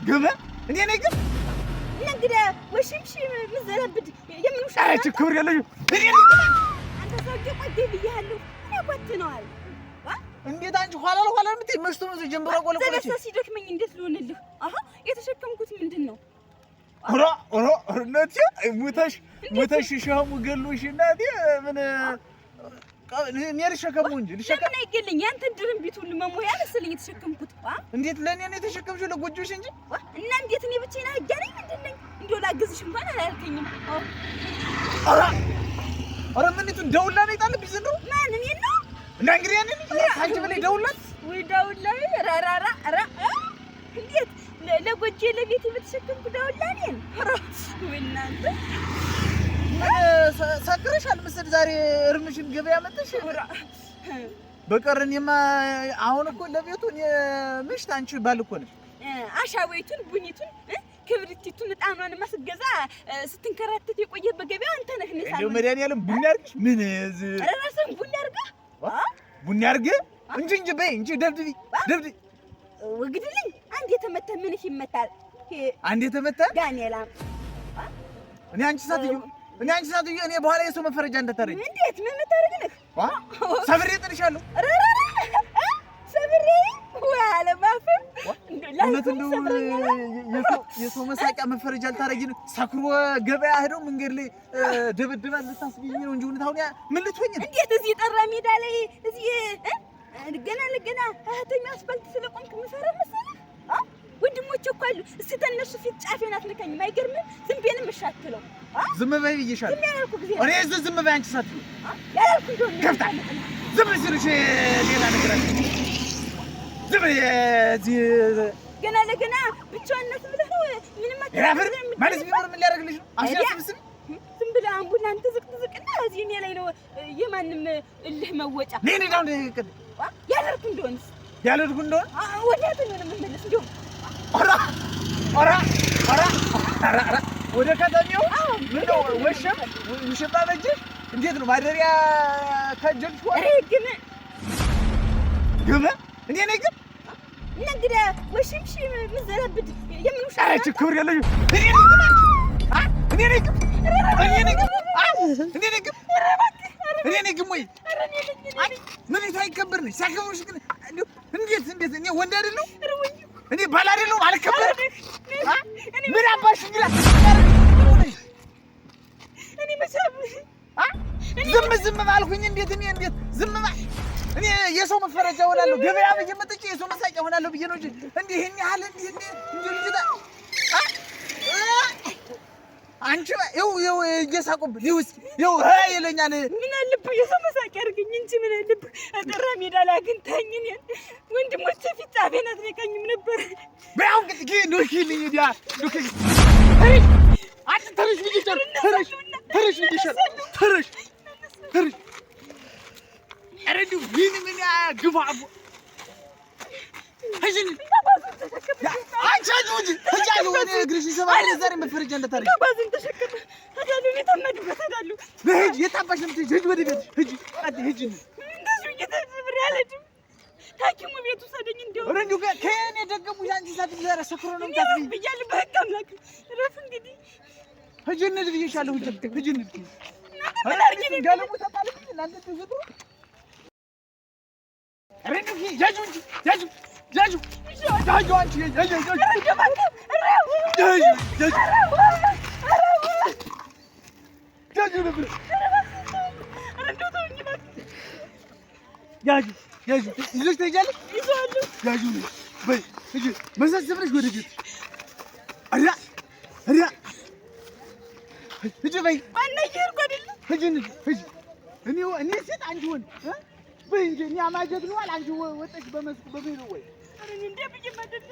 جمع إني أنا جم نقدر وشمشي مزربد يمنو شو أنا تكبر يلا إني أنا أنت صدق قدي بيهلو أنا بطنال እንዴት አንቺ ኋላ ለኋላ ምትይ መስቶ ነው ጀምሮ ቆልቆለች ዘበሰ ሲደክመኝ እንዴት ልሆንልህ አሃ የተሸከምኩት ምንድነው ኦሮ እናቴ ሙተሽ ሻሙ ገሎሽ እናቴ ምን ነር ሸከሙ እንጂ ልሸከም ለምን አይገለኝ ያንተ ድርም ቢቱ ለመሞያ መሰለኝ የተሸከምኩት እንዴት ለኔ ነው የተሸከምሽው ለጎጆሽ እንጂ እና እንዴት እኔ ብቻዬን አጋነኝ ምንድነኝ እንደው ላግዝሽ እንኳን አላልከኝም ኦሮ ምንቱ ደውላ ነው ይጣልብኝ ዘንድሮ ማን እኔ ነው እና እንግዲህ ያንን አንቺ በላይ ደውላት ወይ ደውላይ ራራራ ራ እንዴት ለጎጄ ለቤት የምትሸከምኩ ደውላኔን ወይናንተ ሳክረሻል መሰል ዛሬ እርምሽን ገበያ መጥተሽ በቀረኝማ አሁን እኮ ለቤቱ ምሽት አንቺ ባል እኮ ነሽ አሻወይቱን ቡኒቱን ክብሪቲቱን ጣኗን ማስገዛ ስትንከራተት የቆየ በገበያው አንተ ነህ ነሳ እንደው መድኃኒዓለም ቡና አድርግሽ ምን ራስን ቡና አድርጋ ቡና አድርግ እንጂ በይ እንጂ ደብድቢ ወግድልኝ አንዴ ተመታ ምንሽ ይመታል አንዴ ተመታ ዳንኤላ እኔ አንቺ ሳትዩ እኔ በኋላ የሰው መፈረጃ እንዳታረኝ እንዴት ምን መታረግነህ ሰብሬ ጥልሻለሁ ሰብሬ ወአለ ማፈ እንደው የሰው መሳቂያ መፈረጃ ልታረጊ ነው ሰክሮ ገበያ ሄደው መንገድ ላይ ደብድባል ልታስቢኝ ነው እንጂ ሁኔታው ምን ልትሆኝ ነው እንዴት እዚህ ጠራ ሜዳ ላይ እዚህ ገና እህተኛ አስፋልት ስለቆምክ ምፈራ መሰለህ ወንድሞቼ እኮ አሉ እስቲ ተነሱ ፊት ጫፌን አትነካኝም አይገርምም ዝም ብዬንም እሻትለው ዝም በይ ብዬሻለሁ ዝም ያልኩ ጊዜ እኔ ዝም በይ አንቺ ሳትዩ ያልኩ እንደሆነ ከፍታ ዝም ሲልሽ ሌላ ነገር አለ ዝም እዚህ ገና ለገና ብቻዋነት ብለህ ነው ምንም አትረፍ ማለት ቢኖር ምን ሊያደርግልሽ ነው አስያስብስም ዝም ብለህ አምቡላንስ ዝቅዝቅና እዚህ እኔ ላይ ነው የማንም እልህ መወጫ ነኝ ዳው ያልኩ እንደሆነስ ያልኩ እንደሆነ ወዲያት ነው የምመለስ እንደው ኦራ ወደ ከተማው ምን ነው ወሸም ውሽጣ ነጅ እንዴት ነው ማደሪያ ከጀልሽ ግመ እኔ ነኝ ግን ነግዳ ወሽምሽ ምዘረብድ የምንውሻ አይ ክብር ያለኝ እኔ ነኝ ወይ ምን ይታይከብር ነው ሳከሙሽ ግን እንዴት እኔ ወንድ አይደለሁ እኔ ባል አይደለሁ አልከበር ምን አባሽ ይላል እኔ መሰብ ዝም ማልኩኝ እንዴት ዝም እኔ የሰው መፈረጃ ሆናለሁ ገበያ በየመጥቼ የሰው መሳቂያ ሆናለሁ ብዬ ነው እንጂ እንዴ ይሄን ያህል እንዴ ልጅታ አንቺ ይው እየሳቁብኝ ይው ይለኛል ምን አለብህ የሰው መሳቂያ አድርገኝ እንጂ ምን አለብህ አጠራ ሜዳ ላይ አግኝተኸኝ እኔን ወንድሞቼ ፊት ጻፌን አትነካኝም ነበር በያው ግን ዶኪልኝ ዲያ ዶኪ አንቺ ተርሽ ልጅ ተርሽ አረዱ ምን ግፋቡ هجن عجوج هجالو انا اجري شي سبع زاري مفرج انت تاريخ باز انت شكت هجالو يتمدوا هجالو بهج يتعبش انت هج ودي بيت هج ادي هجن እንደዚህ እየተብር ያለችው ታኪሙ ቤቱ ሰደኝ እንደው ረንዱ ከኔ ደገሙ ያንቺ ሳት ዘራ ሰክሮ ነው ታስቢ ብያለሁ በህግ አምላክ ረፍ እንግዲህ هجن ልብዬሻለሁ هجن ምን አርጊ ጋለሙ ተጣልኩ እናንተ ትዝሩ ረንዱ ያጁ አንቺ ያጁ ይዞሽ ትሄጃለሽ ያጁ በይ ሂጂ መሰብረሽ ወደ ቤት ሂጂ በይ ማነየርኩ አይደል ሂጂ እኔ ሴት አንቺ ወንድ በይ እንጂ እኔ አማጀት ነው አንቺ ወጣሽ በመስኩ በቤት ነው ወይ አረ እንዴ ብዬ ማደለ